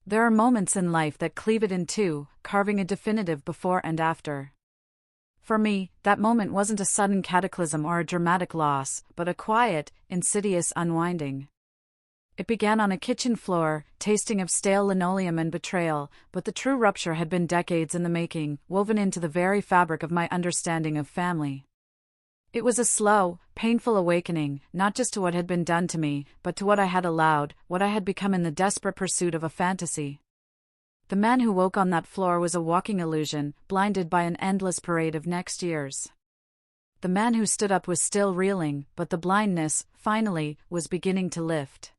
There are moments in life that cleave it in two, carving a definitive before and after. For me, that moment wasn't a sudden cataclysm or a dramatic loss, but a quiet, insidious unwinding. It began on a kitchen floor, tasting of stale linoleum and betrayal, but the true rupture had been decades in the making, woven into the very fabric of my understanding of family. It was a slow, painful awakening, not just to what had been done to me, but to what I had allowed, what I had become in the desperate pursuit of a fantasy. The man who woke on that floor was a walking illusion, blinded by an endless parade of next years. The man who stood up was still reeling, but the blindness, finally, was beginning to lift.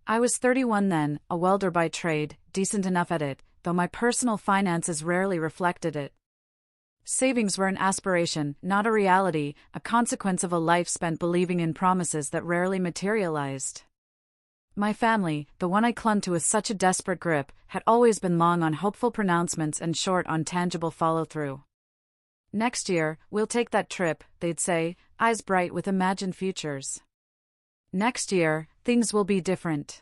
I was 31 then, a welder by trade, decent enough at it, though my personal finances rarely reflected it. Savings were an aspiration, not a reality, a consequence of a life spent believing in promises that rarely materialized. My family, the one I clung to with such a desperate grip, had always been long on hopeful pronouncements and short on tangible follow-through. Next year, we'll take that trip, they'd say, eyes bright with imagined futures. Next year, things will be different.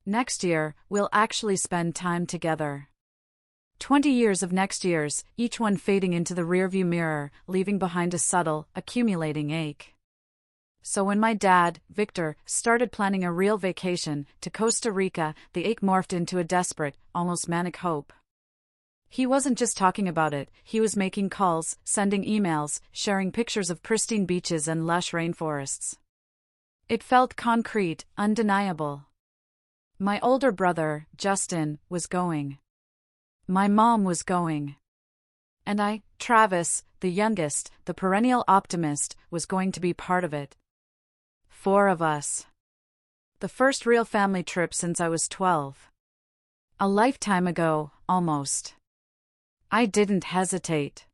Next year, we'll actually spend time together. 20 years of next years, each one fading into the rearview mirror, leaving behind a subtle, accumulating ache. So when my dad, Victor, started planning a real vacation to Costa Rica, the ache morphed into a desperate, almost manic hope. He wasn't just talking about it, he was making calls, sending emails, sharing pictures of pristine beaches and lush rainforests. It felt concrete, undeniable. My older brother, Justin, was going. My mom was going. And I, Travis, the youngest, the perennial optimist, was going to be part of it. 4 of us. The first real family trip since I was 12. A lifetime ago, almost. I didn't hesitate.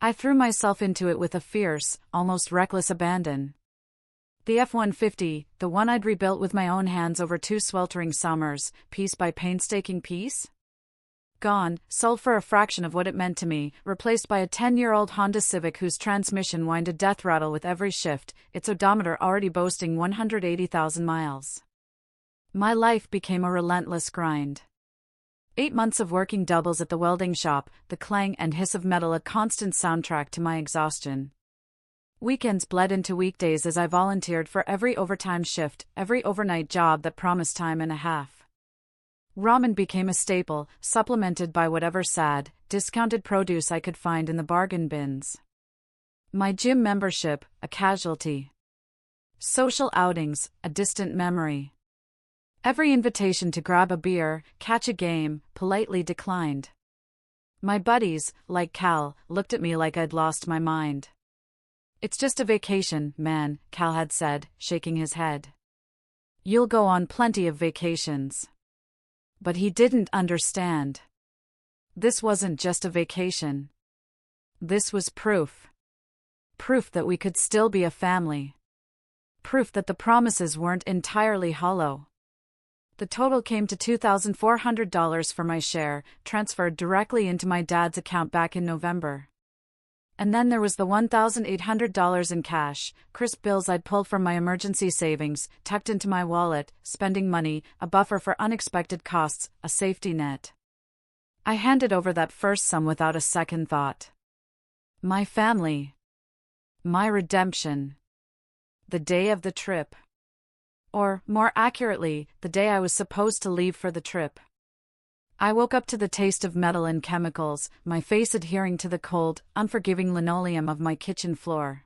I threw myself into it with a fierce, almost reckless abandon. The F-150, the one I'd rebuilt with my own hands over 2 sweltering summers, piece by painstaking piece? Gone, sold for a fraction of what it meant to me, replaced by a 10-year-old Honda Civic whose transmission whined a death rattle with every shift, its odometer already boasting 180,000 miles. My life became a relentless grind. 8 months of working doubles at the welding shop, the clang and hiss of metal a constant soundtrack to my exhaustion. Weekends bled into weekdays as I volunteered for every overtime shift, every overnight job that promised time and a half. Ramen became a staple, supplemented by whatever sad, discounted produce I could find in the bargain bins. My gym membership, a casualty. Social outings, a distant memory. Every invitation to grab a beer, catch a game, politely declined. My buddies, like Cal, looked at me like I'd lost my mind. "It's just a vacation, man," Cal had said, shaking his head. "You'll go on plenty of vacations." But he didn't understand. This wasn't just a vacation. This was proof. Proof that we could still be a family. Proof that the promises weren't entirely hollow. The total came to $2,400 for my share, transferred directly into my dad's account back in November. And then there was the $1,800 in cash, crisp bills I'd pulled from my emergency savings, tucked into my wallet, spending money, a buffer for unexpected costs, a safety net. I handed over that first sum without a second thought. My family. My redemption. The day of the trip. Or, more accurately, the day I was supposed to leave for the trip. I woke up to the taste of metal and chemicals, my face adhering to the cold, unforgiving linoleum of my kitchen floor.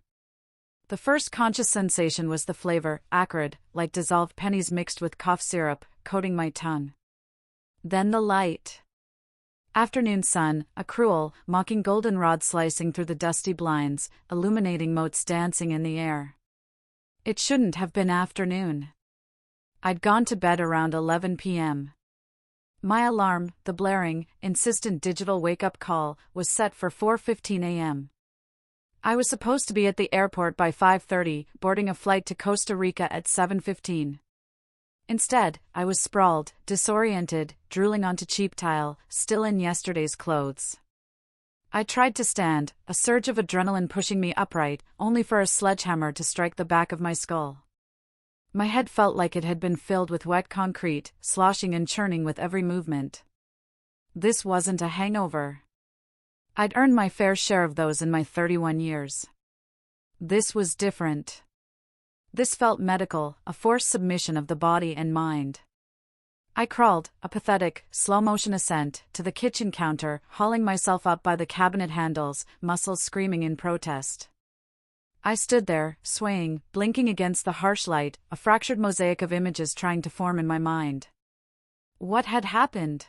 The first conscious sensation was the flavor, acrid, like dissolved pennies mixed with cough syrup, coating my tongue. Then the light. Afternoon sun, a cruel, mocking goldenrod slicing through the dusty blinds, illuminating motes dancing in the air. It shouldn't have been afternoon. I'd gone to bed around 11 p.m. My alarm, the blaring, insistent digital wake-up call, was set for 4:15 a.m. I was supposed to be at the airport by 5:30, boarding a flight to Costa Rica at 7:15. Instead, I was sprawled, disoriented, drooling onto cheap tile, still in yesterday's clothes. I tried to stand, a surge of adrenaline pushing me upright, only for a sledgehammer to strike the back of my skull. My head felt like it had been filled with wet concrete, sloshing and churning with every movement. This wasn't a hangover. I'd earned my fair share of those in my 31 years. This was different. This felt medical, a forced submission of the body and mind. I crawled, a pathetic, slow-motion ascent, to the kitchen counter, hauling myself up by the cabinet handles, muscles screaming in protest. I stood there, swaying, blinking against the harsh light, a fractured mosaic of images trying to form in my mind. What had happened?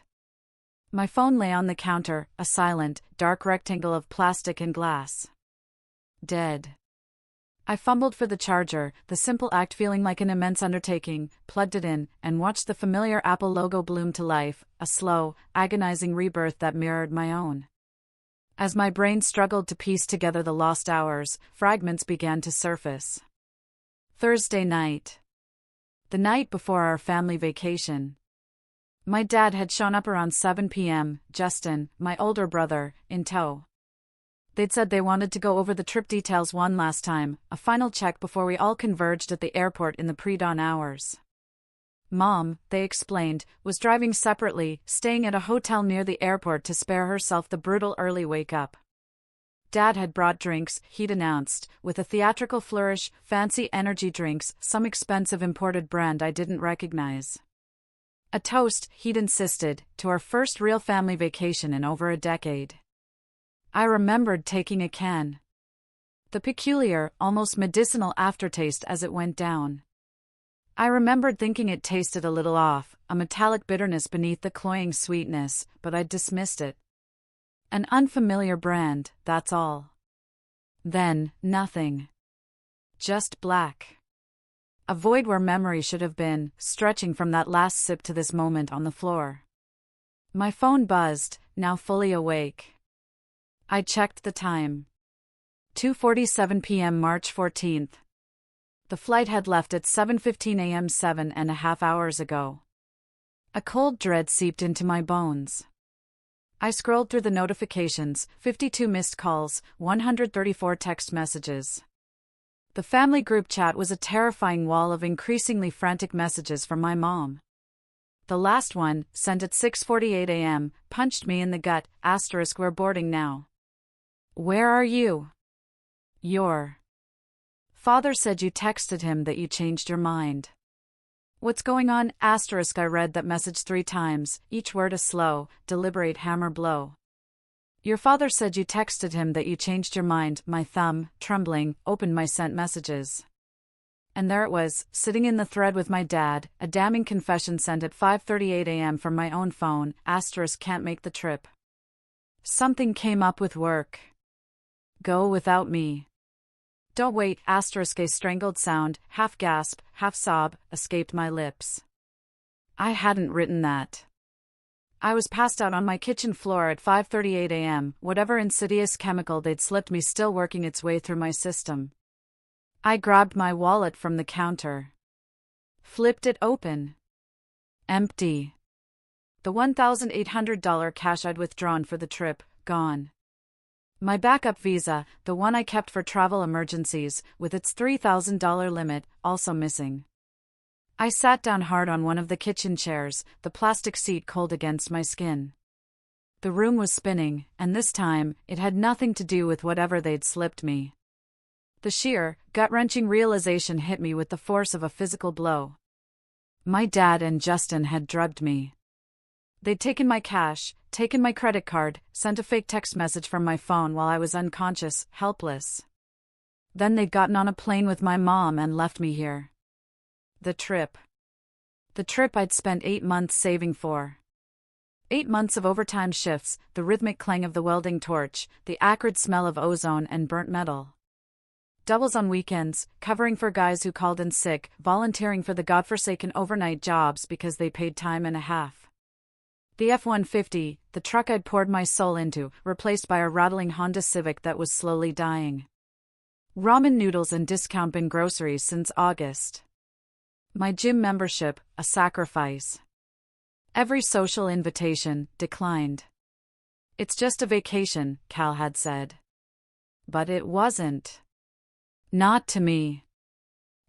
My phone lay on the counter, a silent, dark rectangle of plastic and glass. Dead. I fumbled for the charger, the simple act feeling like an immense undertaking, plugged it in, and watched the familiar Apple logo bloom to life, a slow, agonizing rebirth that mirrored my own. As my brain struggled to piece together the lost hours, fragments began to surface. Thursday night. The night before our family vacation. My dad had shown up around 7 p.m., Justin, my older brother, in tow. They'd said they wanted to go over the trip details one last time, a final check before we all converged at the airport in the pre-dawn hours. Mom, they explained, was driving separately, staying at a hotel near the airport to spare herself the brutal early wake-up. Dad had brought drinks, he'd announced, with a theatrical flourish, fancy energy drinks, some expensive imported brand I didn't recognize. A toast, he'd insisted, to our first real family vacation in over a decade. I remembered taking a can. The peculiar, almost medicinal aftertaste as it went down. I remembered thinking it tasted a little off, a metallic bitterness beneath the cloying sweetness, but I'd dismissed it. An unfamiliar brand, that's all. Then, nothing. Just black. A void where memory should have been, stretching from that last sip to this moment on the floor. My phone buzzed, now fully awake. I checked the time. 2:47 p.m. March 14th. The flight had left at 7:15 a.m. 7.5 hours ago. A cold dread seeped into my bones. I scrolled through the notifications, 52 missed calls, 134 text messages. The family group chat was a terrifying wall of increasingly frantic messages from my mom. The last one, sent at 6:48 a.m., punched me in the gut, *, we're boarding now. Where are you? Your father said you texted him that you changed your mind. What's going on? *, I read that message 3 times, each word a slow, deliberate hammer blow. Your father said you texted him that you changed your mind. My thumb, trembling, opened my sent messages. And there it was, sitting in the thread with my dad, a damning confession sent at 5:38 a.m. from my own phone, * can't make the trip. Something came up with work. Go without me. Don't wait, *, a strangled sound, half gasp, half sob, escaped my lips. I hadn't written that. I was passed out on my kitchen floor at 5:38 a.m., whatever insidious chemical they'd slipped me still working its way through my system. I grabbed my wallet from the counter. Flipped it open. Empty. The $1,800 cash I'd withdrawn for the trip, gone. My backup visa, the one I kept for travel emergencies, with its $3,000 limit, also missing. I sat down hard on one of the kitchen chairs, the plastic seat cold against my skin. The room was spinning, and this time, it had nothing to do with whatever they'd slipped me. The sheer, gut-wrenching realization hit me with the force of a physical blow. My dad and Justin had drugged me. They'd taken my cash, taken my credit card, sent a fake text message from my phone while I was unconscious, helpless. Then they'd gotten on a plane with my mom and left me here. The trip. The trip I'd spent 8 months saving for. 8 months of overtime shifts, the rhythmic clang of the welding torch, the acrid smell of ozone and burnt metal. Doubles on weekends, covering for guys who called in sick, volunteering for the godforsaken overnight jobs because they paid time and a half. The F-150, the truck I'd poured my soul into, replaced by a rattling Honda Civic that was slowly dying. Ramen noodles and discount bin groceries since August. My gym membership, a sacrifice. Every social invitation, declined. It's just a vacation, Cal had said. But it wasn't. Not to me.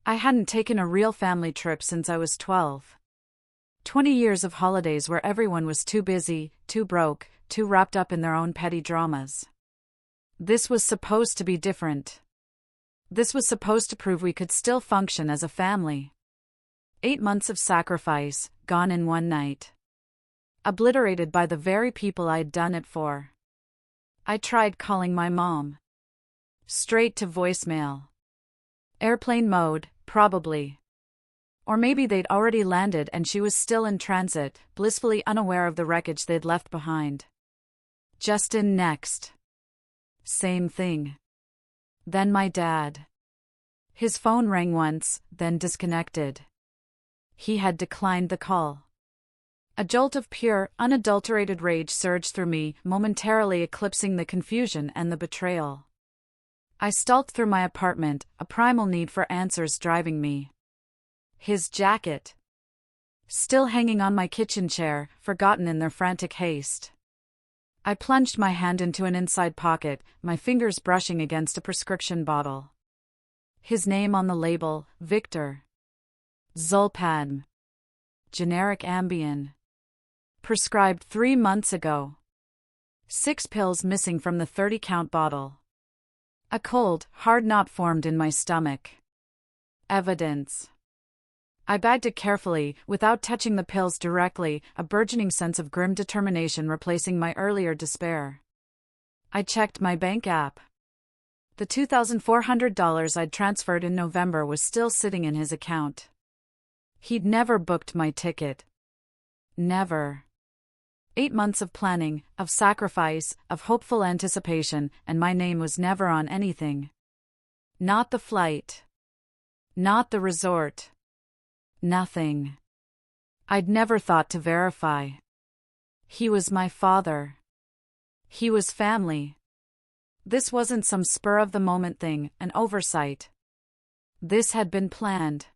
I hadn't taken a real family trip since I was 12. 20 years of holidays where everyone was too busy, too broke, too wrapped up in their own petty dramas. This was supposed to be different. This was supposed to prove we could still function as a family. 8 months of sacrifice, gone in one night. Obliterated by the very people I'd done it for. I tried calling my mom. Straight to voicemail. Airplane mode, probably. Or maybe they'd already landed and she was still in transit, blissfully unaware of the wreckage they'd left behind. Just in next. Same thing. Then my dad. His phone rang once, then disconnected. He had declined the call. A jolt of pure, unadulterated rage surged through me, momentarily eclipsing the confusion and the betrayal. I stalked through my apartment, a primal need for answers driving me. His jacket. Still hanging on my kitchen chair, forgotten in their frantic haste. I plunged my hand into an inside pocket, my fingers brushing against a prescription bottle. His name on the label, Victor. Zolpidem. Generic Ambien. Prescribed 3 months ago. 6 pills missing from the 30-count bottle. A cold, hard knot formed in my stomach. Evidence. I bagged it carefully, without touching the pills directly, a burgeoning sense of grim determination replacing my earlier despair. I checked my bank app. The $2,400 I'd transferred in November was still sitting in his account. He'd never booked my ticket. Never. 8 months of planning, of sacrifice, of hopeful anticipation, and my name was never on anything. Not the flight. Not the resort. Nothing. I'd never thought to verify. He was my father. He was family. This wasn't some spur-of-the-moment thing, an oversight. This had been planned.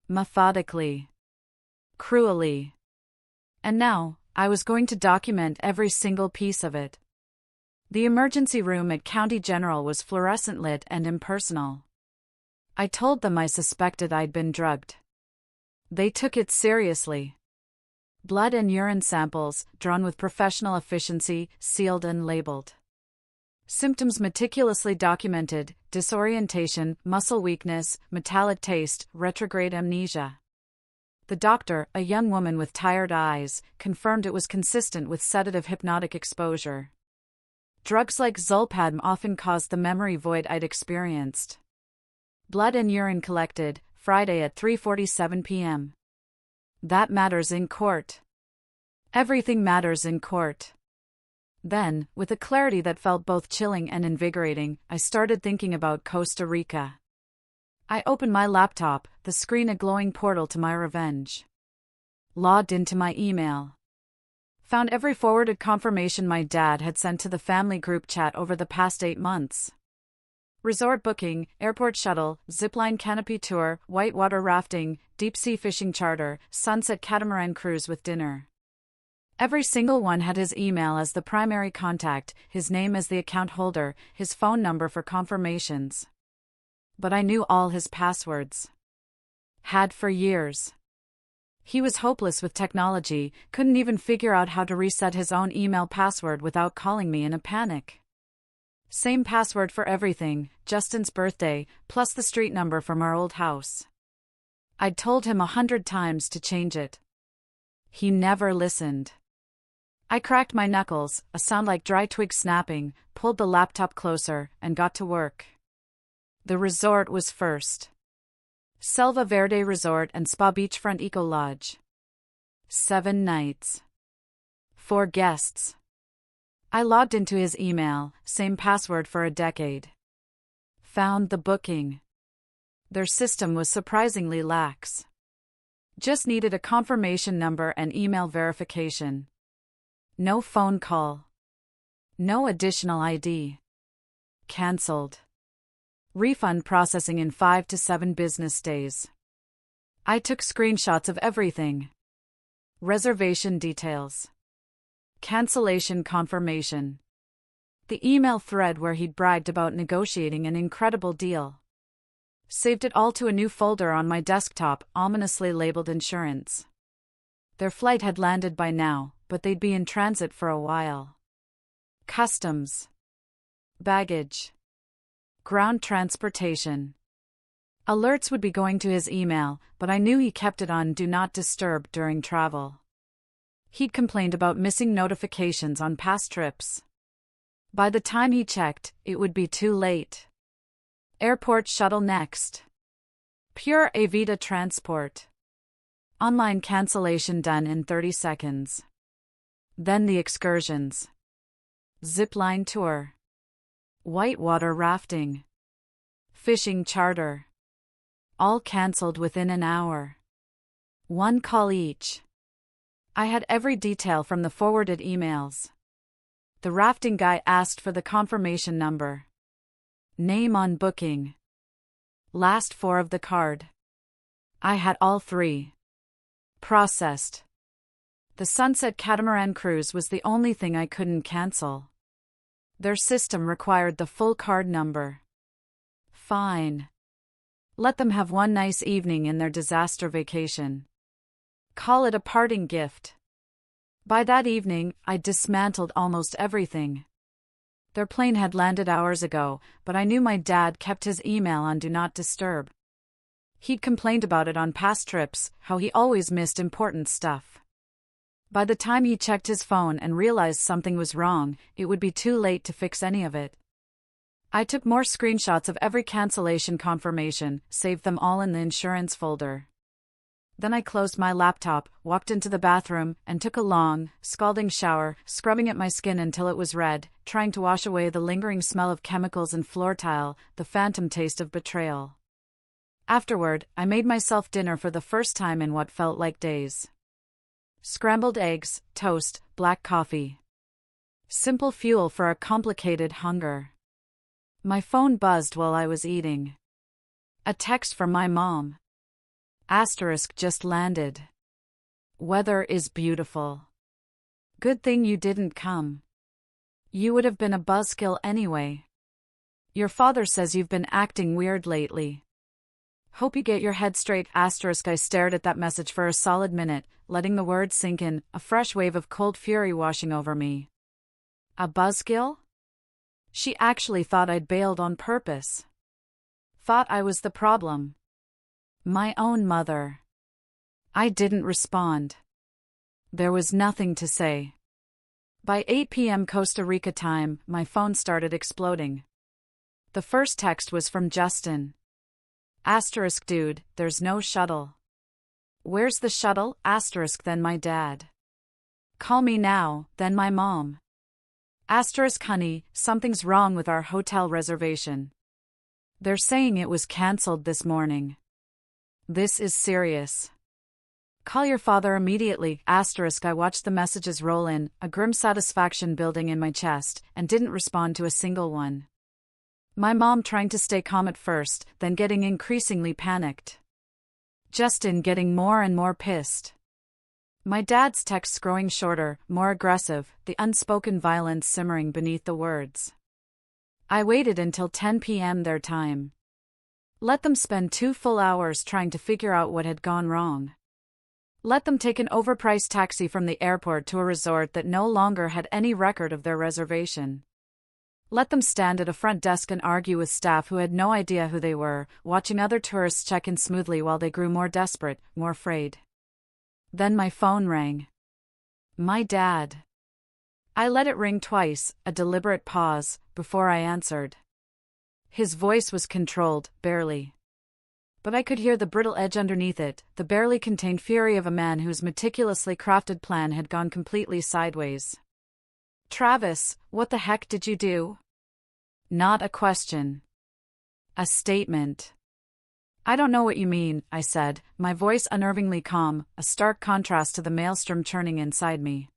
Methodically. Cruelly. And now, I was going to document every single piece of it. The emergency room at County General was fluorescent lit and impersonal. I told them I suspected I'd been drugged. They took it seriously. Blood and urine samples, drawn with professional efficiency, sealed and labeled. Symptoms meticulously documented: disorientation, muscle weakness, metallic taste, retrograde amnesia. The doctor, a young woman with tired eyes, confirmed it was consistent with sedative hypnotic exposure. Drugs like Zolpidem often caused the memory void I'd experienced. Blood and urine collected, Friday at 3:47 p.m. That matters in court. Everything matters in court. Then, with a clarity that felt both chilling and invigorating, I started thinking about Costa Rica. I opened my laptop, the screen a glowing portal to my revenge. Logged into my email. Found every forwarded confirmation my dad had sent to the family group chat over the past 8 months. Resort booking, airport shuttle, zipline canopy tour, whitewater rafting, deep-sea fishing charter, sunset catamaran cruise with dinner. Every single one had his email as the primary contact, his name as the account holder, his phone number for confirmations. But I knew all his passwords. Had for years. He was hopeless with technology, couldn't even figure out how to reset his own email password without calling me in a panic. Same password for everything, Justin's birthday, plus the street number from our old house. I'd told him 100 times to change it. He never listened. I cracked my knuckles, a sound like dry twigs snapping, pulled the laptop closer, and got to work. The resort was first. Selva Verde Resort and Spa Beachfront Eco Lodge. 7 nights. 4 guests. I logged into his email, same password for a decade. Found the booking. Their system was surprisingly lax. Just needed a confirmation number and email verification. No phone call. No additional ID. Cancelled. Refund processing in 5 to 7 business days. I took screenshots of everything. Reservation details. Cancellation confirmation. The email thread where he'd bragged about negotiating an incredible deal. Saved it all to a new folder on my desktop, ominously labeled insurance. Their flight had landed by now, but they'd be in transit for a while. Customs. Baggage. Ground transportation. Alerts would be going to his email, but I knew he kept it on Do Not Disturb during travel. He'd complained about missing notifications on past trips. By the time he checked, it would be too late. Airport shuttle next. Pure Avida transport. Online cancellation done in 30 seconds. Then the excursions. Zipline tour. Whitewater rafting. Fishing charter. All cancelled within an hour. One call each. I had every detail from the forwarded emails. The rafting guy asked for the confirmation number. Name on booking. Last four of the card. I had all three. Processed. The Sunset Catamaran cruise was the only thing I couldn't cancel. Their system required the full card number. Fine. Let them have one nice evening in their disaster vacation. Call it a parting gift. By that evening, I'd dismantled almost everything. Their plane had landed hours ago, but I knew my dad kept his email on Do Not Disturb. He'd complained about it on past trips, how he always missed important stuff. By the time he checked his phone and realized something was wrong, it would be too late to fix any of it. I took more screenshots of every cancellation confirmation, saved them all in the insurance folder. Then I closed my laptop, walked into the bathroom, and took a long, scalding shower, scrubbing at my skin until it was red, trying to wash away the lingering smell of chemicals and floor tile, the phantom taste of betrayal. Afterward, I made myself dinner for the first time in what felt like days. Scrambled eggs, toast, black coffee. Simple fuel for a complicated hunger. My phone buzzed while I was eating. A text from my mom. Asterisk just landed. Weather is beautiful. Good thing you didn't come. You would have been a buzzkill anyway. Your father says you've been acting weird lately. Hope you get your head straight. Asterisk. I stared at that message for a solid minute, letting the words sink in, a fresh wave of cold fury washing over me. A buzzkill? She actually thought I'd bailed on purpose. Thought I was the problem. My own mother. I didn't respond. There was nothing to say. By 8 p.m. Costa Rica time, my phone started exploding. The first text was from Justin. Asterisk dude, there's no shuttle. Where's the shuttle? Asterisk then my dad. Call me now, then my mom. Asterisk honey, something's wrong with our hotel reservation. They're saying it was cancelled this morning. This is serious. Call your father immediately. Asterisk. I watched the messages roll in, a grim satisfaction building in my chest, and didn't respond to a single one. My mom trying to stay calm at first, then getting increasingly panicked. Justin getting more and more pissed. My dad's texts growing shorter, more aggressive, the unspoken violence simmering beneath the words. I waited until 10 p.m. their time. Let them spend 2 full hours trying to figure out what had gone wrong. Let them take an overpriced taxi from the airport to a resort that no longer had any record of their reservation. Let them stand at a front desk and argue with staff who had no idea who they were, watching other tourists check in smoothly while they grew more desperate, more afraid. Then my phone rang. My dad. I let it ring twice, a deliberate pause, before I answered. His voice was controlled, barely. But I could hear the brittle edge underneath it, the barely contained fury of a man whose meticulously crafted plan had gone completely sideways. Travis, what the heck did you do? Not a question. A statement. I don't know what you mean, I said, my voice unnervingly calm, a stark contrast to the maelstrom churning inside me.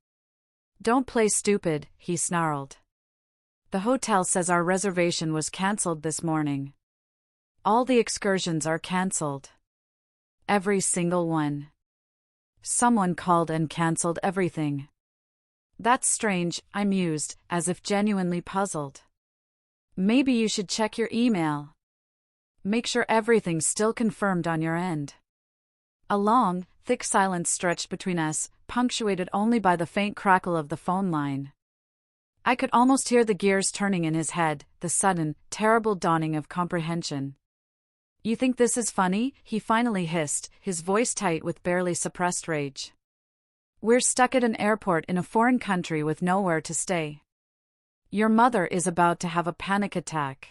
Don't play stupid, he snarled. The hotel says our reservation was cancelled this morning. All the excursions are cancelled. Every single one. Someone called and cancelled everything. That's strange, I mused, as if genuinely puzzled. Maybe you should check your email. Make sure everything's still confirmed on your end. A long, thick silence stretched between us, punctuated only by the faint crackle of the phone line. I could almost hear the gears turning in his head, the sudden, terrible dawning of comprehension. "You think this is funny?" he finally hissed, his voice tight with barely suppressed rage. "We're stuck at an airport in a foreign country with nowhere to stay. Your mother is about to have a panic attack."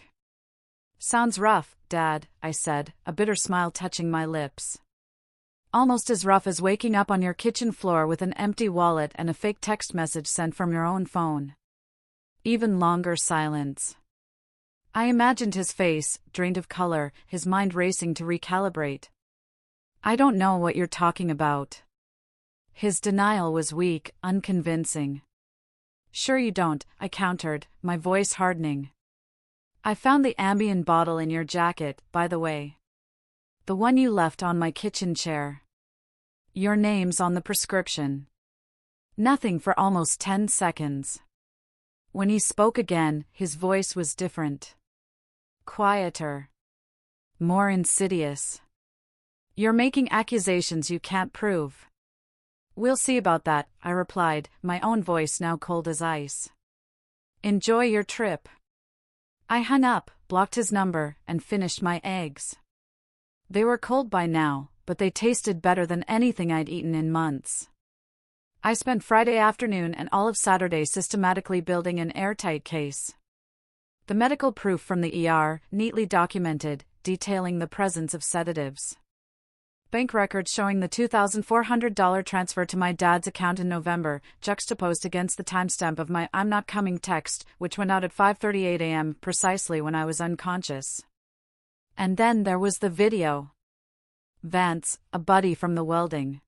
"Sounds rough, Dad," I said, a bitter smile touching my lips. "Almost as rough as waking up on your kitchen floor with an empty wallet and a fake text message sent from your own phone." Even longer silence. I imagined his face, drained of color, his mind racing to recalibrate. "I don't know what you're talking about." His denial was weak, unconvincing. "Sure you don't," I countered, my voice hardening. "I found the Ambien bottle in your jacket, by the way. The one you left on my kitchen chair. Your name's on the prescription." Nothing for almost 10 seconds. When he spoke again, his voice was different. Quieter. More insidious. "You're making accusations you can't prove." "We'll see about that," I replied, my own voice now cold as ice. "Enjoy your trip." I hung up, blocked his number, and finished my eggs. They were cold by now, but they tasted better than anything I'd eaten in months. I spent Friday afternoon and all of Saturday systematically building an airtight case. The medical proof from the ER, neatly documented, detailing the presence of sedatives. Bank records showing the $2,400 transfer to my dad's account in November, juxtaposed against the timestamp of my "I'm not coming" text, which went out at 5:38 a.m., precisely when I was unconscious. And then there was the video. Vance, a buddy from the welding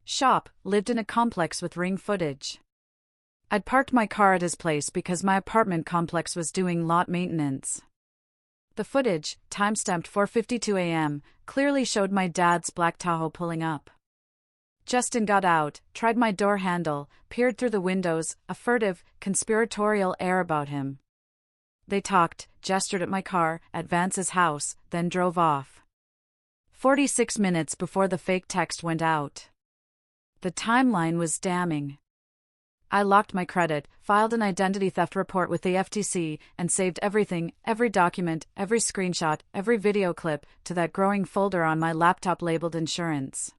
shop, lived in a complex with Ring footage. I'd parked my car at his place because my apartment complex was doing lot maintenance. The footage, timestamped 4:52 a.m., clearly showed my dad's black Tahoe pulling up. Justin got out, tried my door handle, peered through the windows, a furtive, conspiratorial air about him. They talked, gestured at my car, at Vance's house, then drove off. 46 minutes before the fake text went out. The timeline was damning. I locked my credit, filed an identity theft report with the FTC, and saved everything, every document, every screenshot, every video clip, to that growing folder on my laptop labeled insurance.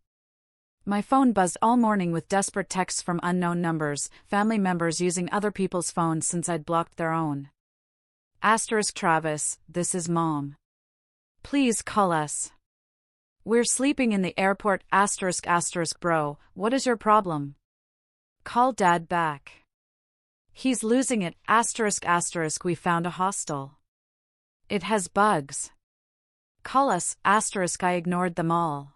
My phone buzzed all morning with desperate texts from unknown numbers, family members using other people's phones since I'd blocked their own. *Travis, this is Mom. Please call us. We're sleeping in the airport. Bro, what is your problem? Call Dad back. He's losing it. We found a hostel. It has bugs. Call us. I ignored them all.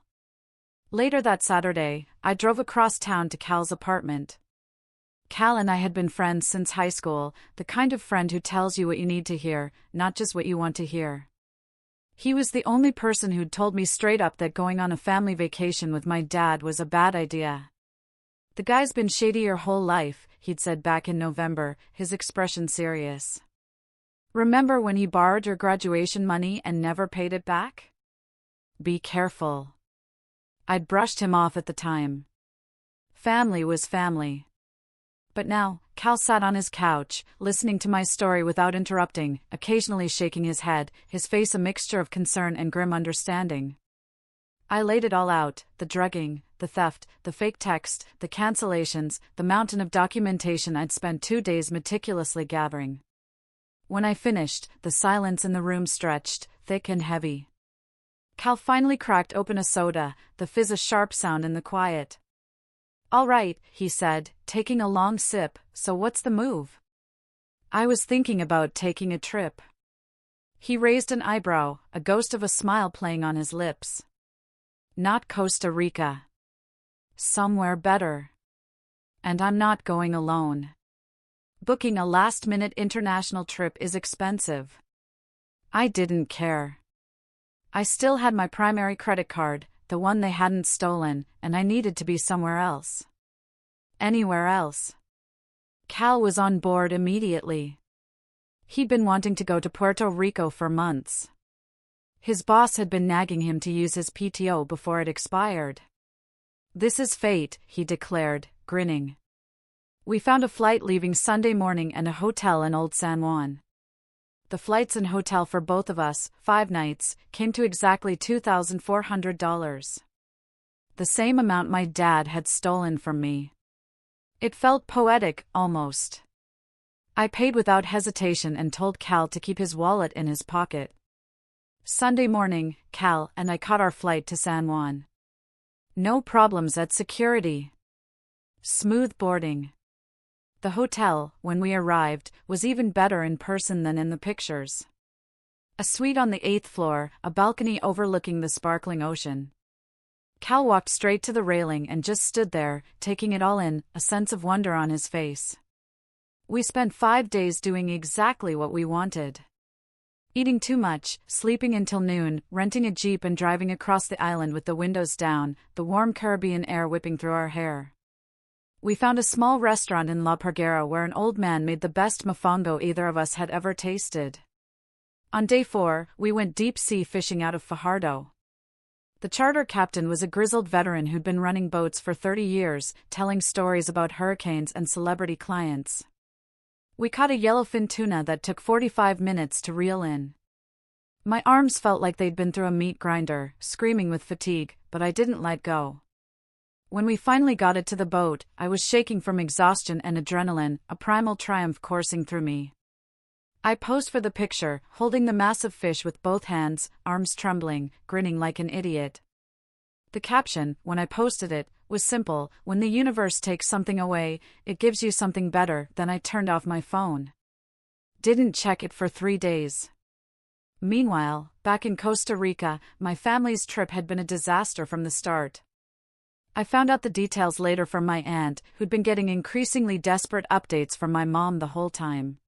Later that Saturday, I drove across town to Cal's apartment. Cal and I had been friends since high school, the kind of friend who tells you what you need to hear, not just what you want to hear. He was the only person who'd told me straight up that going on a family vacation with my dad was a bad idea. "The guy's been shady your whole life," he'd said back in November, his expression serious. "Remember when he borrowed your graduation money and never paid it back? Be careful." I'd brushed him off at the time. Family was family. But now, Cal sat on his couch, listening to my story without interrupting, occasionally shaking his head, his face a mixture of concern and grim understanding. I laid it all out, the drugging, the theft, the fake text, the cancellations, the mountain of documentation I'd spent 2 days meticulously gathering. When I finished, the silence in the room stretched, thick and heavy. Cal finally cracked open a soda, the fizz a sharp sound in the quiet. "All right," he said, taking a long sip, "so what's the move?" I was thinking about taking a trip. He raised an eyebrow, a ghost of a smile playing on his lips. "Not Costa Rica. Somewhere better. And I'm not going alone. Booking a last-minute international trip is expensive." I didn't care. I still had my primary credit card, the one they hadn't stolen, and I needed to be somewhere else. Anywhere else. Cal was on board immediately. He'd been wanting to go to Puerto Rico for months. His boss had been nagging him to use his PTO before it expired. "This is fate," he declared, grinning. We found a flight leaving Sunday morning and a hotel in Old San Juan. The flights and hotel for both of us, 5 nights, came to exactly $2,400. The same amount my dad had stolen from me. It felt poetic, almost. I paid without hesitation and told Cal to keep his wallet in his pocket. Sunday morning, Cal and I caught our flight to San Juan. No problems at security. Smooth boarding. The hotel, when we arrived, was even better in person than in the pictures. A suite on the 8th floor, a balcony overlooking the sparkling ocean. Cal walked straight to the railing and just stood there, taking it all in, a sense of wonder on his face. We spent 5 days doing exactly what we wanted. Eating too much, sleeping until noon, renting a Jeep and driving across the island with the windows down, the warm Caribbean air whipping through our hair. We found a small restaurant in La Parguera where an old man made the best mofongo either of us had ever tasted. On day 4, we went deep-sea fishing out of Fajardo. The charter captain was a grizzled veteran who'd been running boats for 30 years, telling stories about hurricanes and celebrity clients. We caught a yellowfin tuna that took 45 minutes to reel in. My arms felt like they'd been through a meat grinder, screaming with fatigue, but I didn't let go. When we finally got it to the boat, I was shaking from exhaustion and adrenaline, a primal triumph coursing through me. I posed for the picture, holding the massive fish with both hands, arms trembling, grinning like an idiot. The caption, when I posted it, was simple: when the universe takes something away, it gives you something better. Then I turned off my phone. Didn't check it for 3 days. Meanwhile, back in Costa Rica, my family's trip had been a disaster from the start. I found out the details later from my aunt, who'd been getting increasingly desperate updates from my mom the whole time.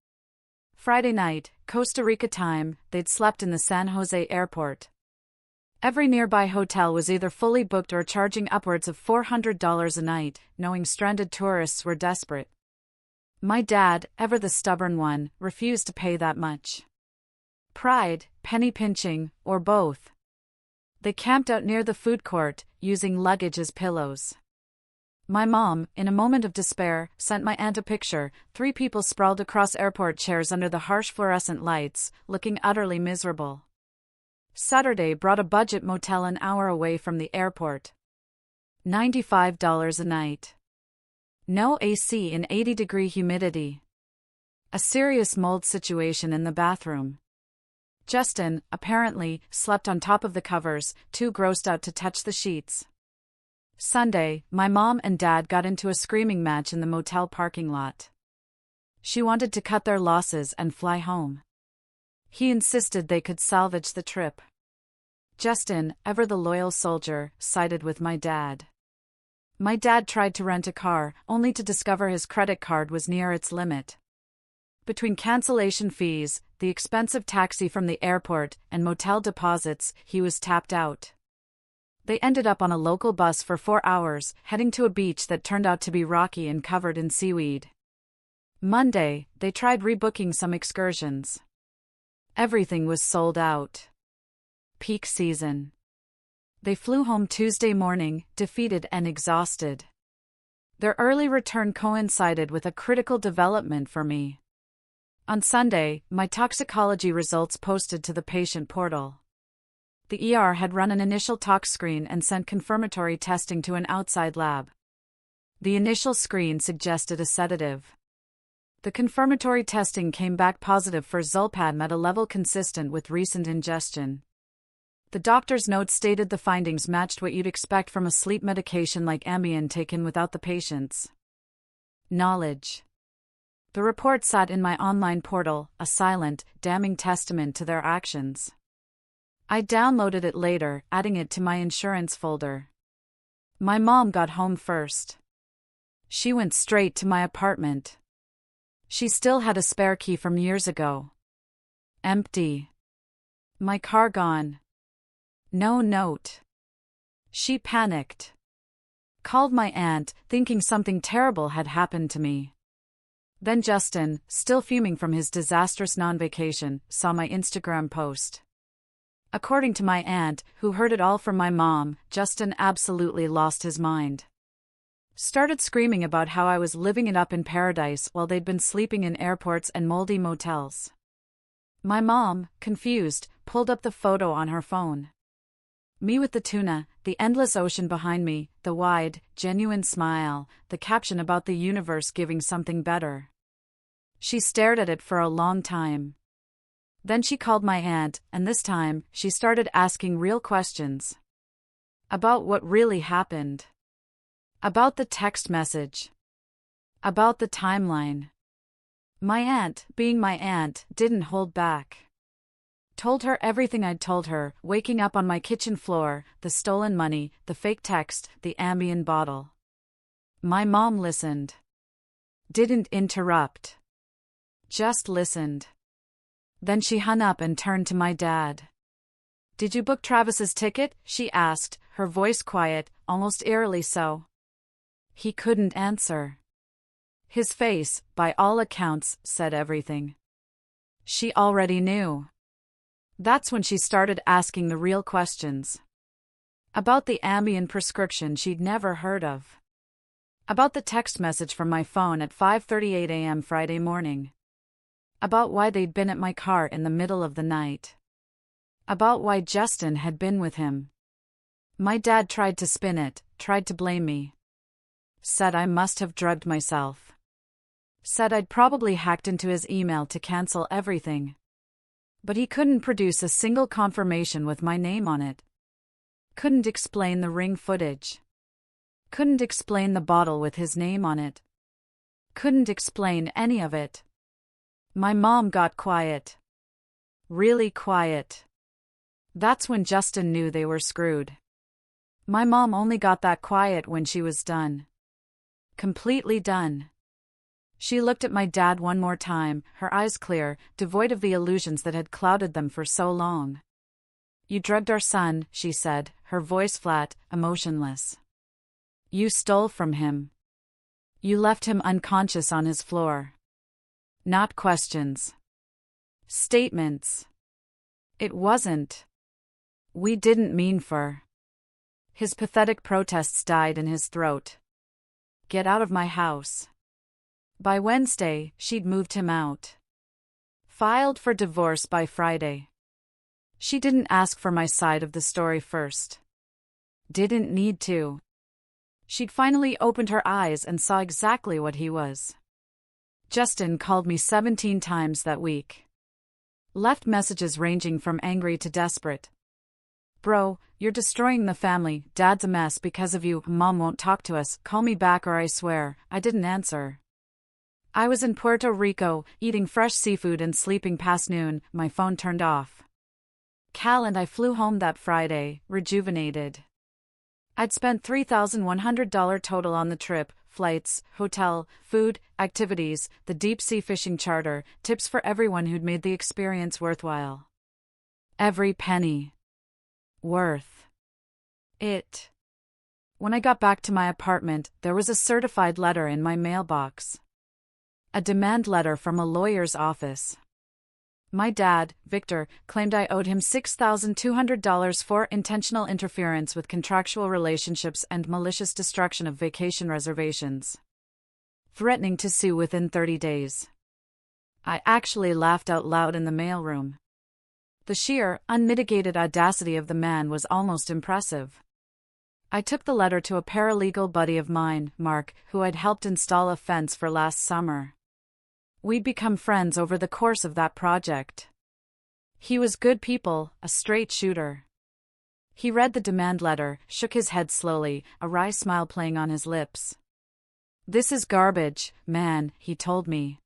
Friday night, Costa Rica time, they'd slept in the San Jose airport. Every nearby hotel was either fully booked or charging upwards of $400 a night, knowing stranded tourists were desperate. My dad, ever the stubborn one, refused to pay that much. Pride, penny pinching, or both. They camped out near the food court, using luggage as pillows. My mom, in a moment of despair, sent my aunt a picture: 3 people sprawled across airport chairs under the harsh fluorescent lights, looking utterly miserable. Saturday brought a budget motel an hour away from the airport. $95 a night. No AC in 80-degree humidity. A serious mold situation in the bathroom. Justin, apparently, slept on top of the covers, too grossed out to touch the sheets. Sunday, my mom and dad got into a screaming match in the motel parking lot. She wanted to cut their losses and fly home. He insisted they could salvage the trip. Justin, ever the loyal soldier, sided with my dad. My dad tried to rent a car, only to discover his credit card was near its limit. Between cancellation fees, the expensive taxi from the airport, and motel deposits, he was tapped out. They ended up on a local bus for 4 hours, heading to a beach that turned out to be rocky and covered in seaweed. Monday, they tried rebooking some excursions. Everything was sold out. Peak season. They flew home Tuesday morning, defeated and exhausted. Their early return coincided with a critical development for me. On Sunday, my toxicology results posted to the patient portal. The ER had run an initial tox screen and sent confirmatory testing to an outside lab. The initial screen suggested a sedative. The confirmatory testing came back positive for Zolpidem at a level consistent with recent ingestion. The doctor's note stated the findings matched what you'd expect from a sleep medication like Ambien taken without the patient's knowledge. The report sat in my online portal, a silent, damning testament to their actions. I downloaded it later, adding it to my insurance folder. My mom got home first. She went straight to my apartment. She still had a spare key from years ago. Empty. My car gone. No note. She panicked. Called my aunt, thinking something terrible had happened to me. Then Justin, still fuming from his disastrous non-vacation, saw my Instagram post. According to my aunt, who heard it all from my mom, Justin absolutely lost his mind. Started screaming about how I was living it up in paradise while they'd been sleeping in airports and moldy motels. My mom, confused, pulled up the photo on her phone. Me with the tuna, the endless ocean behind me, the wide, genuine smile, the caption about the universe giving something better. She stared at it for a long time. Then she called my aunt, and this time, she started asking real questions. About what really happened. About the text message. About the timeline. My aunt, being my aunt, didn't hold back. Told her everything I'd told her, waking up on my kitchen floor, the stolen money, the fake text, the Ambien bottle. My mom listened. Didn't interrupt. Just listened. Then she hung up and turned to my dad. "Did you book Travis's ticket?" she asked, her voice quiet, almost eerily so. He couldn't answer. His face, by all accounts, said everything. She already knew. That's when she started asking the real questions. About the Ambien prescription she'd never heard of. About the text message from my phone at 5:38 a.m. Friday morning. About why they'd been at my car in the middle of the night. About why Justin had been with him. My dad tried to spin it, tried to blame me. Said I must have drugged myself. Said I'd probably hacked into his email to cancel everything. But he couldn't produce a single confirmation with my name on it. Couldn't explain the ring footage. Couldn't explain the bottle with his name on it. Couldn't explain any of it. My mom got quiet. Really quiet. That's when Justin knew they were screwed. My mom only got that quiet when she was done. Completely done. She looked at my dad one more time, her eyes clear, devoid of the illusions that had clouded them for so long. "You drugged our son," she said, her voice flat, emotionless. "You stole from him. You left him unconscious on his floor. Not questions. Statements. It wasn't. We didn't mean for." His pathetic protests died in his throat. "Get out of my house." By Wednesday, she'd moved him out. Filed for divorce by Friday. She didn't ask for my side of the story first. Didn't need to. She'd finally opened her eyes and saw exactly what he was. Justin called me 17 times that week. Left messages ranging from angry to desperate. "Bro, you're destroying the family, Dad's a mess because of you, Mom won't talk to us, call me back or I swear." I didn't answer. I was in Puerto Rico, eating fresh seafood and sleeping past noon, my phone turned off. Cal and I flew home that Friday, rejuvenated. I'd spent $3,100 total on the trip, flights, hotel, food, activities, the deep-sea fishing charter, tips for everyone who'd made the experience worthwhile. Every penny. Worth it. When I got back to my apartment, there was a certified letter in my mailbox. A demand letter from a lawyer's office. My dad, Victor, claimed I owed him $6,200 for intentional interference with contractual relationships and malicious destruction of vacation reservations. Threatening to sue within 30 days. I actually laughed out loud in the mailroom. The sheer, unmitigated audacity of the man was almost impressive. I took the letter to a paralegal buddy of mine, Mark, who I'd helped install a fence for last summer. We'd become friends over the course of that project. He was good people, a straight shooter. He read the demand letter, shook his head slowly, a wry smile playing on his lips. "This is garbage, man," he told me.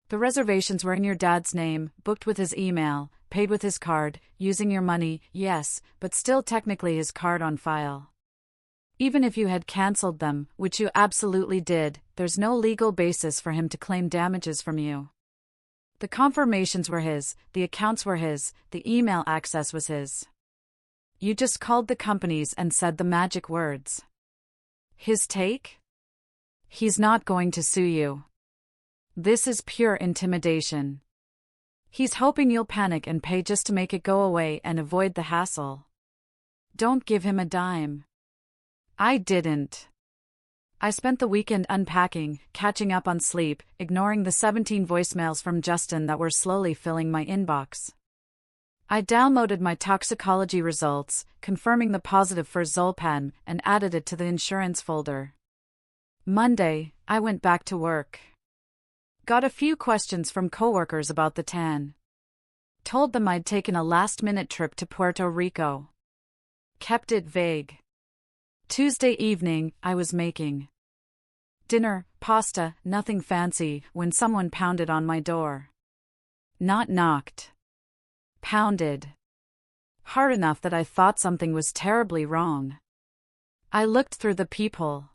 "The reservations were in your dad's name, booked with his email, paid with his card, using your money, yes, but still technically his card on file. Even if you had cancelled them, which you absolutely did, there's no legal basis for him to claim damages from you. The confirmations were his, the accounts were his, the email access was his. You just called the companies and said the magic words. His take? He's not going to sue you. This is pure intimidation. He's hoping you'll panic and pay just to make it go away and avoid the hassle. Don't give him a dime. I didn't. I spent the weekend unpacking, catching up on sleep, ignoring the 17 voicemails from Justin that were slowly filling my inbox. I downloaded my toxicology results, confirming the positive for Zolpan, and added it to the insurance folder. Monday, I went back to work. Got a few questions from coworkers about the tan. Told them I'd taken a last-minute trip to Puerto Rico. Kept it vague. Tuesday evening, I was making dinner, pasta, nothing fancy, when someone pounded on my door. Not knocked. Pounded. Hard enough that I thought something was terribly wrong. I looked through the peephole.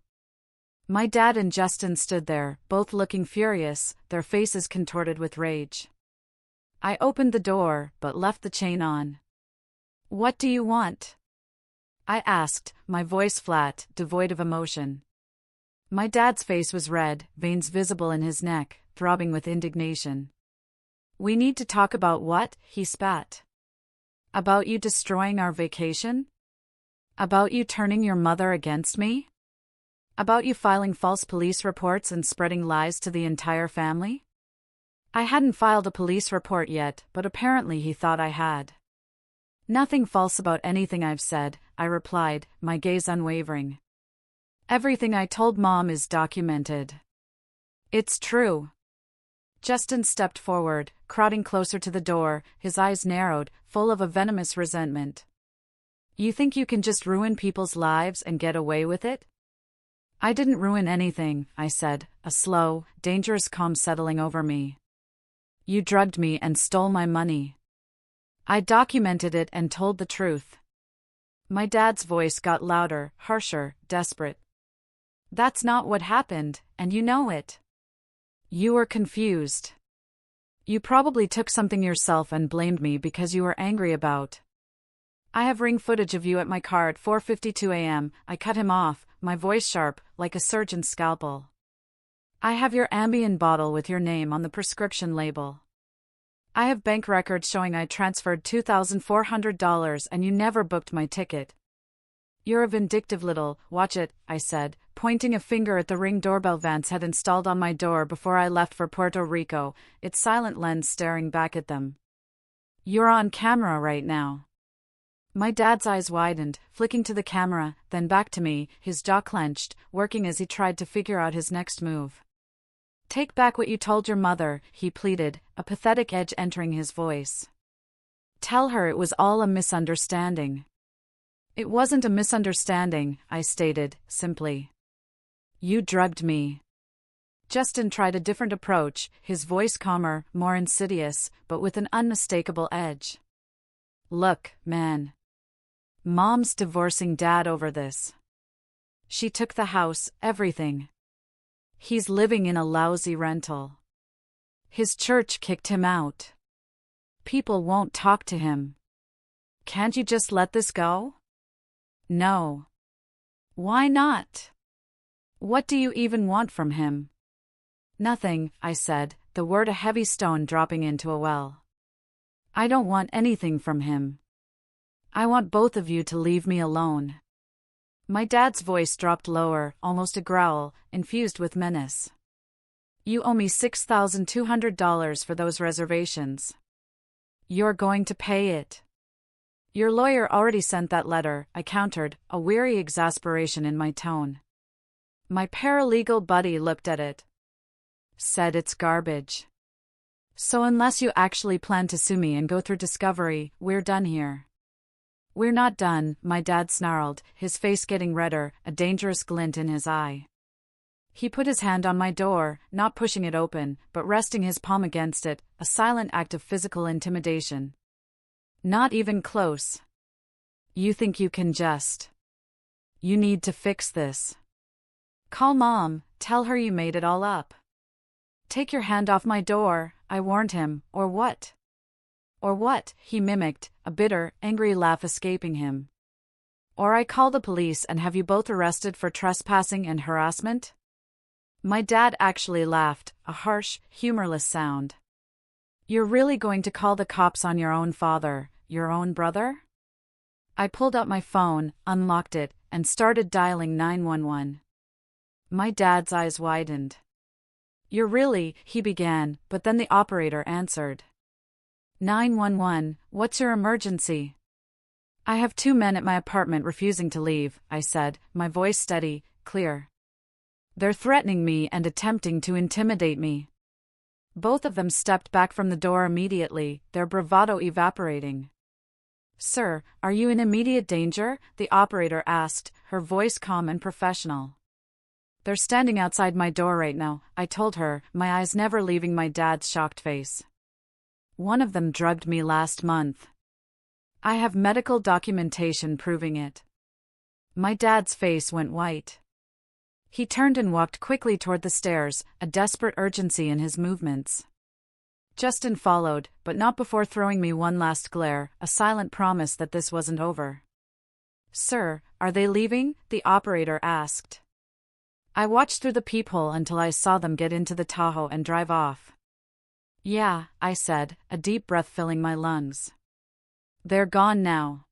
My dad and Justin stood there, both looking furious, their faces contorted with rage. I opened the door, but left the chain on. "What do you want?" I asked, my voice flat, devoid of emotion. My dad's face was red, veins visible in his neck, throbbing with indignation. "We need to talk about what?" he spat. "About you destroying our vacation? About you turning your mother against me? About you filing false police reports and spreading lies to the entire family?" I hadn't filed a police report yet, but apparently he thought I had. "Nothing false about anything I've said," I replied, my gaze unwavering. "Everything I told Mom is documented. It's true." Justin stepped forward, crowding closer to the door, his eyes narrowed, full of a venomous resentment. "You think you can just ruin people's lives and get away with it?" "I didn't ruin anything," I said, a slow, dangerous calm settling over me. "You drugged me and stole my money. I documented it and told the truth." My dad's voice got louder, harsher, desperate. "That's not what happened, and you know it. You were confused. You probably took something yourself and blamed me because you were angry about. I have ring footage of you at my car at 4:52 a.m., I cut him off, my voice sharp, like a surgeon's scalpel. "I have your Ambien bottle with your name on the prescription label. I have bank records showing I transferred $2,400 and you never booked my ticket. You're a vindictive little, watch it," I said, pointing a finger at the Ring doorbell Vance had installed on my door before I left for Puerto Rico, its silent lens staring back at them. "You're on camera right now." My dad's eyes widened, flicking to the camera, then back to me, his jaw clenched, working as he tried to figure out his next move. "Take back what you told your mother," he pleaded, a pathetic edge entering his voice. "Tell her it was all a misunderstanding." "It wasn't a misunderstanding," I stated, simply. "You drugged me." Justin tried a different approach, his voice calmer, more insidious, but with an unmistakable edge. "Look, man. Mom's divorcing Dad over this. She took the house, everything. He's living in a lousy rental. His church kicked him out. People won't talk to him. Can't you just let this go?" "No." "Why not? What do you even want from him?" "Nothing," I said, the word a heavy stone dropping into a well. "I don't want anything from him. I want both of you to leave me alone." My dad's voice dropped lower, almost a growl, infused with menace. "You owe me $6,200 for those reservations. You're going to pay it." "Your lawyer already sent that letter," I countered, a weary exasperation in my tone. My paralegal buddy looked at it. Said it's garbage. "So unless you actually plan to sue me and go through discovery, we're done here." "We're not done," my dad snarled, his face getting redder, a dangerous glint in his eye. He put his hand on my door, not pushing it open, but resting his palm against it, a silent act of physical intimidation. "Not even close. You think you can just. You need to fix this. Call Mom, tell her you made it all up. Take your hand off my door," I warned him, "or what?" "Or what?" he mimicked, a bitter, angry laugh escaping him. "Or I call the police and have you both arrested for trespassing and harassment?" My dad actually laughed, a harsh, humorless sound. You're really going to call the cops on your own father, your own brother? I pulled out my phone, unlocked it, and started dialing 911. My dad's eyes widened. You're really, he began, but then the operator answered. 911, what's your emergency? I have 2 men at my apartment refusing to leave, I said, my voice steady, clear. They're threatening me and attempting to intimidate me. Both of them stepped back from the door immediately, their bravado evaporating. Sir, are you in immediate danger? The operator asked, her voice calm and professional. They're standing outside my door right now, I told her, my eyes never leaving my dad's shocked face. One of them drugged me last month. I have medical documentation proving it. My dad's face went white. He turned and walked quickly toward the stairs, a desperate urgency in his movements. Justin followed, but not before throwing me one last glare, a silent promise that this wasn't over. Sir, are they leaving? The operator asked. I watched through the peephole until I saw them get into the Tahoe and drive off. Yeah, I said, a deep breath filling my lungs. They're gone now.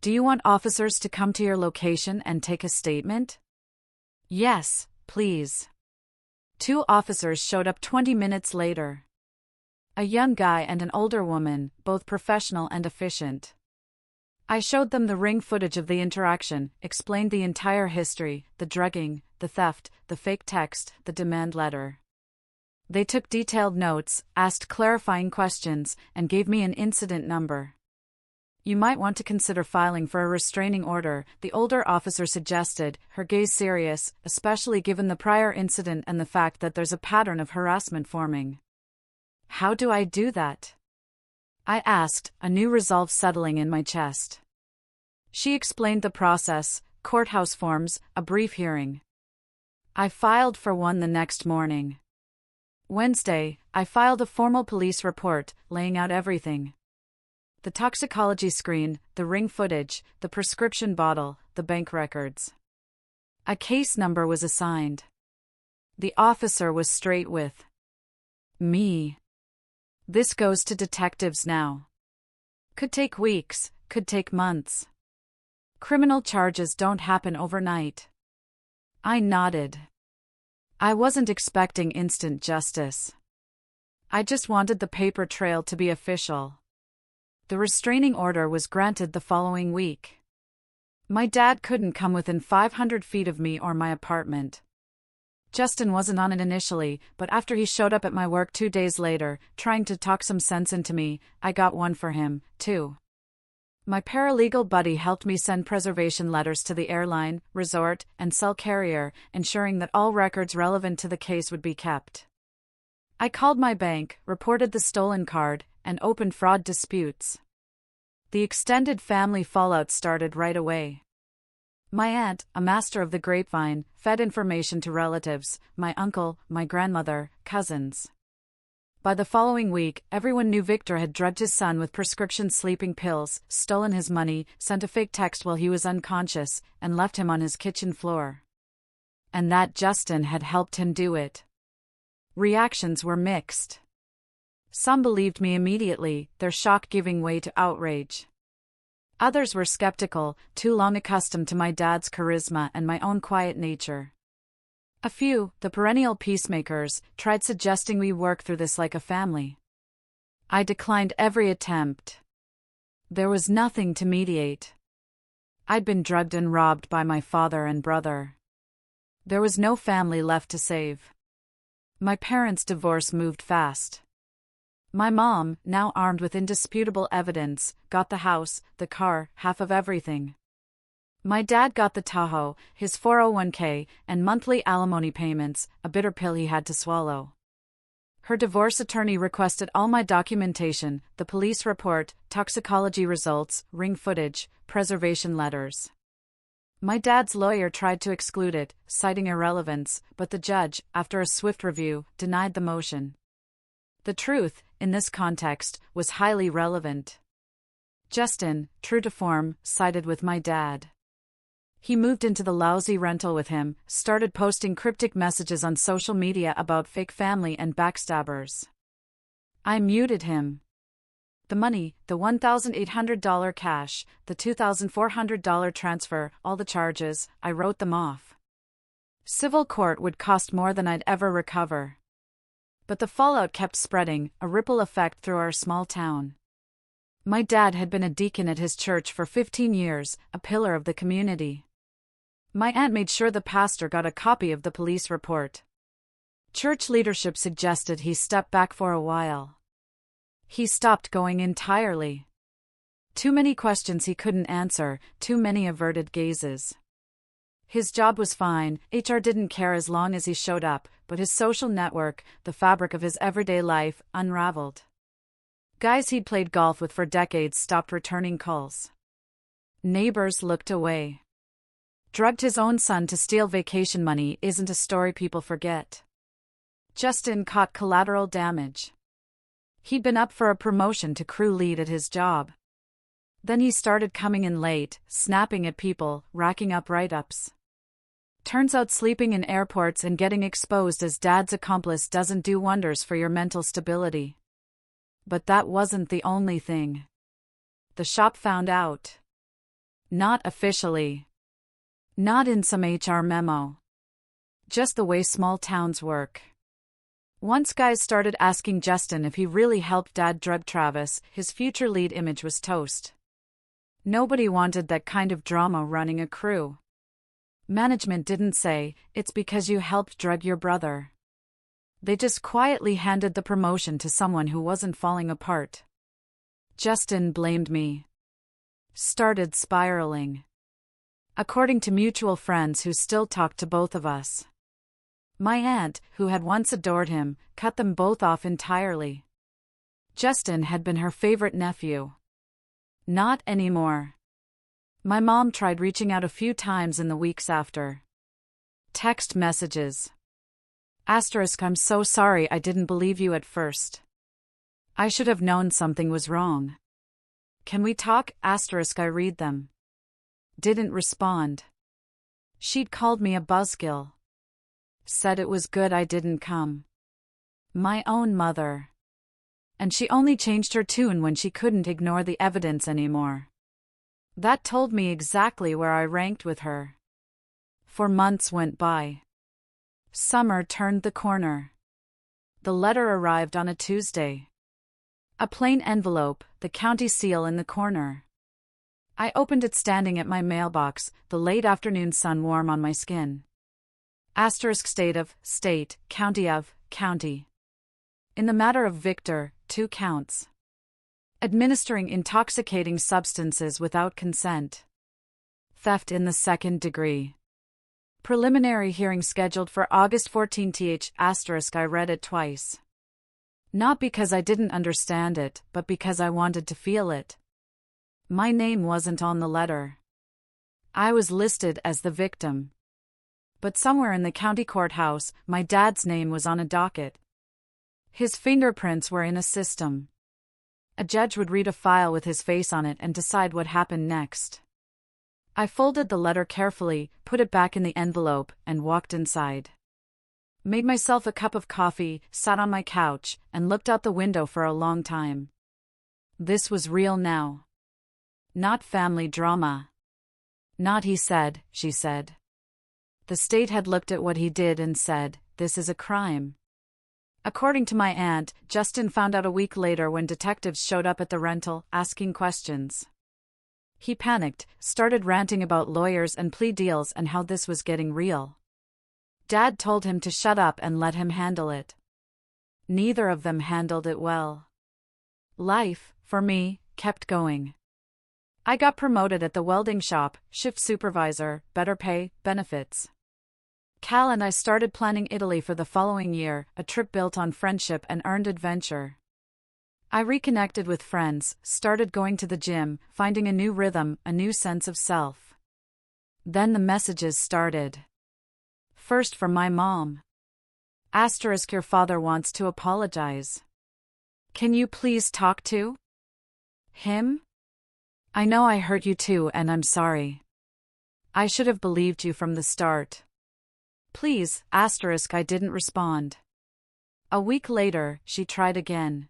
Do you want officers to come to your location and take a statement? Yes, please. 2 officers showed up 20 minutes later. A young guy and an older woman, both professional and efficient. I showed them the ring footage of the interaction, explained the entire history, the drugging, the theft, the fake text, the demand letter. They took detailed notes, asked clarifying questions, and gave me an incident number. You might want to consider filing for a restraining order, the older officer suggested, her gaze serious, especially given the prior incident and the fact that there's a pattern of harassment forming. How do I do that? I asked, a new resolve settling in my chest. She explained the process, courthouse forms, a brief hearing. I filed for one the next morning. Wednesday, I filed a formal police report, laying out everything. The toxicology screen, the ring footage, the prescription bottle, the bank records. A case number was assigned. The officer was straight with me. This goes to detectives now. Could take weeks, could take months. Criminal charges don't happen overnight. I nodded. I wasn't expecting instant justice. I just wanted the paper trail to be official. The restraining order was granted the following week. My dad couldn't come within 500 feet of me or my apartment. Justin wasn't on it initially, but after he showed up at my work 2 days later, trying to talk some sense into me, I got one for him, too. My paralegal buddy helped me send preservation letters to the airline, resort, and cell carrier, ensuring that all records relevant to the case would be kept. I called my bank, reported the stolen card, and opened fraud disputes. The extended family fallout started right away. My aunt, a master of the grapevine, fed information to relatives, my uncle, my grandmother, cousins. By the following week, everyone knew Victor had drugged his son with prescription sleeping pills, stolen his money, sent a fake text while he was unconscious, and left him on his kitchen floor. And that Justin had helped him do it. Reactions were mixed. Some believed me immediately, their shock giving way to outrage. Others were skeptical, too long accustomed to my dad's charisma and my own quiet nature. A few, the perennial peacemakers, tried suggesting we work through this like a family. I declined every attempt. There was nothing to mediate. I'd been drugged and robbed by my father and brother. There was no family left to save. My parents' divorce moved fast. My mom, now armed with indisputable evidence, got the house, the car, half of everything. My dad got the Tahoe, his 401k, and monthly alimony payments, a bitter pill he had to swallow. Her divorce attorney requested all my documentation, the police report, toxicology results, ring footage, preservation letters. My dad's lawyer tried to exclude it, citing irrelevance, but the judge, after a swift review, denied the motion. The truth, in this context, was highly relevant. Justin, true to form, sided with my dad. He moved into the lousy rental with him, started posting cryptic messages on social media about fake family and backstabbers. I muted him. The money, the $1,800 cash, the $2,400 transfer, all the charges, I wrote them off. Civil court would cost more than I'd ever recover. But the fallout kept spreading, a ripple effect through our small town. My dad had been a deacon at his church for 15 years, a pillar of the community. My aunt made sure the pastor got a copy of the police report. Church leadership suggested he step back for a while. He stopped going entirely. Too many questions he couldn't answer, too many averted gazes. His job was fine, HR didn't care as long as he showed up, but his social network, the fabric of his everyday life, unraveled. Guys he'd played golf with for decades stopped returning calls. Neighbors looked away. Drugged his own son to steal vacation money isn't a story people forget. Justin caught collateral damage. He'd been up for a promotion to crew lead at his job. Then he started coming in late, snapping at people, racking up write-ups. Turns out sleeping in airports and getting exposed as dad's accomplice doesn't do wonders for your mental stability. But that wasn't the only thing. The shop found out. Not officially. Not in some HR memo. Just the way small towns work. Once guys started asking Justin if he really helped dad drug Travis, his future lead image was toast. Nobody wanted that kind of drama running a crew. Management didn't say, "It's because you helped drug your brother." They just quietly handed the promotion to someone who wasn't falling apart. Justin blamed me. Started spiraling. According to mutual friends who still talked to both of us. My aunt, who had once adored him, cut them both off entirely. Justin had been her favorite nephew. Not anymore. My mom tried reaching out a few times in the weeks after. Text messages. I'm so sorry I didn't believe you at first. I should have known something was wrong. Can we talk? I read them. Didn't respond. She'd called me a buzzkill. Said it was good I didn't come. My own mother. And she only changed her tune when she couldn't ignore the evidence anymore. That told me exactly where I ranked with her. 4 months went by. Summer turned the corner. The letter arrived on a Tuesday. A plain envelope, the county seal in the corner. I opened it standing at my mailbox, the late afternoon sun warm on my skin. State of, state, county of, county. In the matter of Victor, 2 counts. Administering intoxicating substances without consent. Theft in the 2nd degree. Preliminary hearing scheduled for August 14. I read it twice. Not because I didn't understand it, but because I wanted to feel it. My name wasn't on the letter. I was listed as the victim. But somewhere in the county courthouse, my dad's name was on a docket. His fingerprints were in a system. A judge would read a file with his face on it and decide what happened next. I folded the letter carefully, put it back in the envelope, and walked inside. Made myself a cup of coffee, sat on my couch, and looked out the window for a long time. This was real now. Not family drama. Not he said, she said. The state had looked at what he did and said, this is a crime. According to my aunt, Justin found out a week later when detectives showed up at the rental, asking questions. He panicked, started ranting about lawyers and plea deals and how this was getting real. Dad told him to shut up and let him handle it. Neither of them handled it well. Life, for me, kept going. I got promoted at the welding shop, shift supervisor, better pay, benefits. Cal and I started planning Italy for the following year, a trip built on friendship and earned adventure. I reconnected with friends, started going to the gym, finding a new rhythm, a new sense of self. Then the messages started. First from my mom. Your father wants to apologize. Can you please talk to him? I know I hurt you too and I'm sorry. I should have believed you from the start. Please, I didn't respond. A week later, she tried again.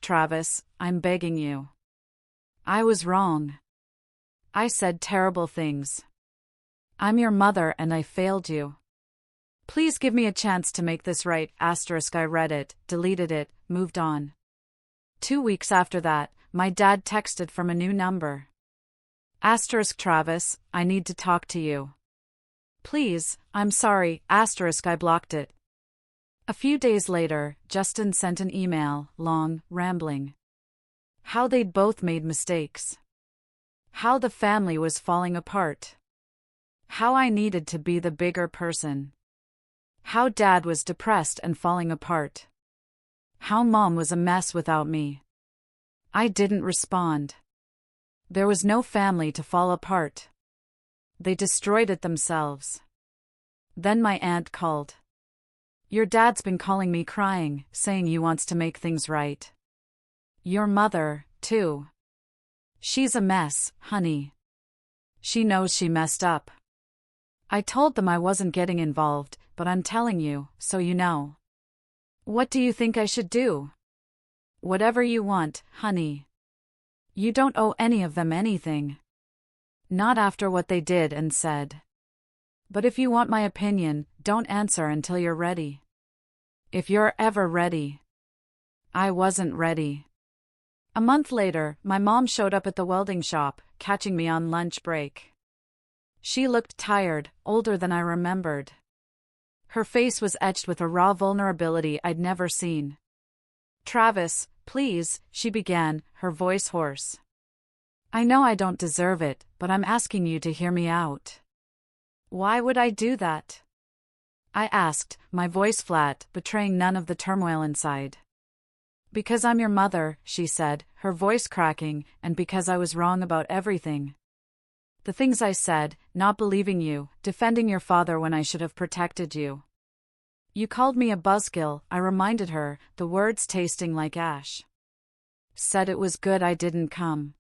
Travis, I'm begging you. I was wrong. I said terrible things. I'm your mother and I failed you. Please give me a chance to make this right. I read it, deleted it, moved on. 2 weeks after that, my dad texted from a new number. Travis, I need to talk to you. Please, I'm sorry. I blocked it. A few days later, Justin sent an email, long, rambling. How they'd both made mistakes. How the family was falling apart. How I needed to be the bigger person. How Dad was depressed and falling apart. How Mom was a mess without me. I didn't respond. There was no family to fall apart. They destroyed it themselves. Then my aunt called. Your dad's been calling me crying, saying he wants to make things right. Your mother, too. She's a mess, honey. She knows she messed up. I told them I wasn't getting involved, but I'm telling you, so you know. What do you think I should do? Whatever you want, honey. You don't owe any of them anything. Not after what they did and said. But if you want my opinion, don't answer until you're ready. If you're ever ready. I wasn't ready. A month later, my mom showed up at the welding shop, catching me on lunch break. She looked tired, older than I remembered. Her face was etched with a raw vulnerability I'd never seen. Travis, please, she began, her voice hoarse. I know I don't deserve it, but I'm asking you to hear me out. Why would I do that? I asked, my voice flat, betraying none of the turmoil inside. Because I'm your mother, she said, her voice cracking, and because I was wrong about everything. The things I said, not believing you, defending your father when I should have protected you. You called me a buzzkill, I reminded her, the words tasting like ash. Said it was good I didn't come.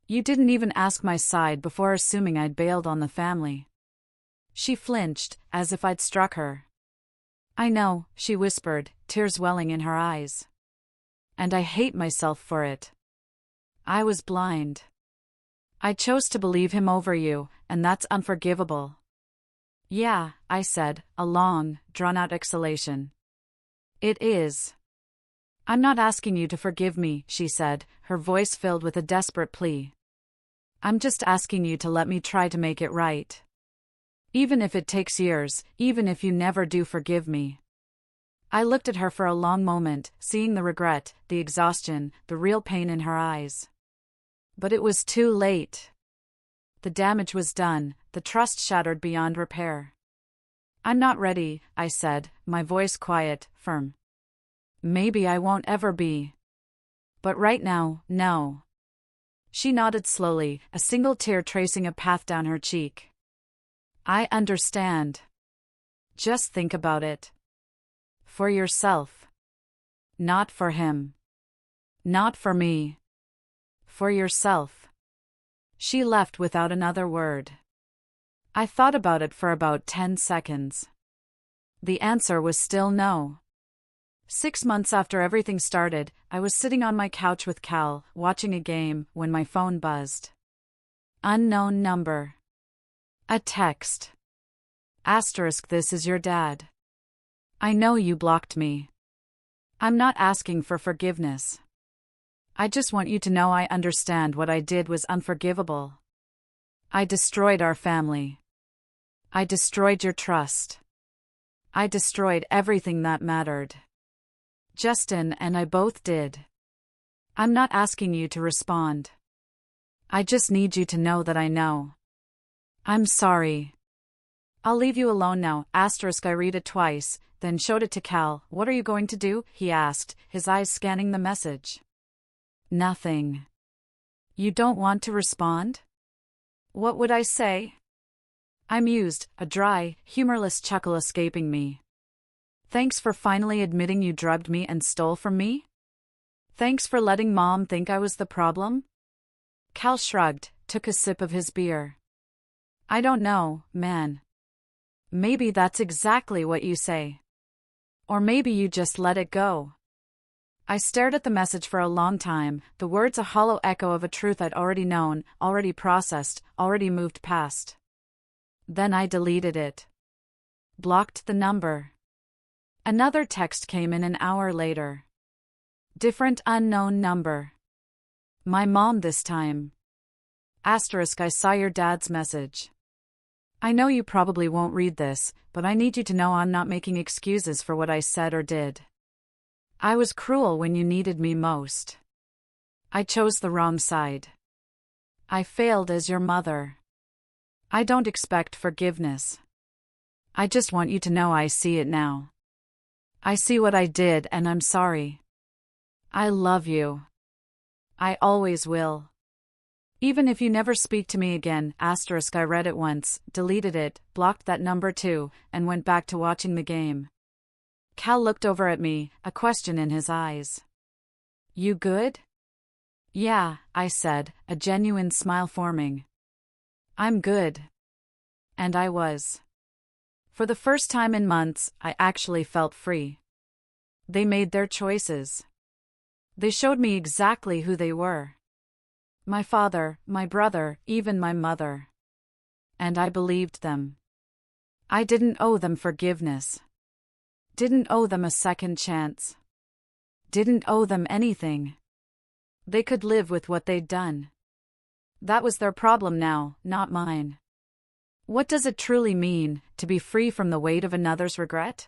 You didn't even ask my side before assuming I'd bailed on the family. She flinched, as if I'd struck her. I know, she whispered, tears welling in her eyes. And I hate myself for it. I was blind. I chose to believe him over you, and that's unforgivable. Yeah, I said, a long, drawn-out exhalation. It is. I'm not asking you to forgive me, she said, her voice filled with a desperate plea. I'm just asking you to let me try to make it right. Even if it takes years, even if you never do forgive me. I looked at her for a long moment, seeing the regret, the exhaustion, the real pain in her eyes. But it was too late. The damage was done, the trust shattered beyond repair. I'm not ready, I said, my voice quiet, firm. Maybe I won't ever be. But right now, no. She nodded slowly, a single tear tracing a path down her cheek. I understand. Just think about it. For yourself. Not for him. Not for me. For yourself. She left without another word. I thought about it for about 10 seconds. The answer was still no. 6 months after everything started, I was sitting on my couch with Cal, watching a game, when my phone buzzed. Unknown number. A text. Asterisk, this is your dad. I know you blocked me. I'm not asking for forgiveness. I just want you to know I understand what I did was unforgivable. I destroyed our family. I destroyed your trust. I destroyed everything that mattered. Justin and I both did. I'm not asking you to respond. I just need you to know that I know. I'm sorry. I'll leave you alone now. I read it twice, then showed it to Cal. What are you going to do? He asked, his eyes scanning the message. Nothing. You don't want to respond? What would I say? I mused, a dry, humorless chuckle escaping me. Thanks for finally admitting you drugged me and stole from me? Thanks for letting Mom think I was the problem? Cal shrugged, took a sip of his beer. I don't know, man. Maybe that's exactly what you say. Or maybe you just let it go. I stared at the message for a long time, the words a hollow echo of a truth I'd already known, already processed, already moved past. Then I deleted it. Blocked the number. Another text came in an hour later. Different unknown number. My mom this time. Asterisk, I saw your dad's message. I know you probably won't read this, but I need you to know I'm not making excuses for what I said or did. I was cruel when you needed me most. I chose the wrong side. I failed as your mother. I don't expect forgiveness. I just want you to know I see it now. I see what I did and I'm sorry. I love you. I always will. Even if you never speak to me again, asterisk, I read it once, deleted it, blocked that number too, and went back to watching the game. Cal looked over at me, a question in his eyes. You good? Yeah, I said, a genuine smile forming. I'm good. And I was. For the first time in months, I actually felt free. They made their choices. They showed me exactly who they were. My father, my brother, even my mother. And I believed them. I didn't owe them forgiveness. Didn't owe them a second chance. Didn't owe them anything. They could live with what they'd done. That was their problem now, not mine. What does it truly mean, to be free from the weight of another's regret?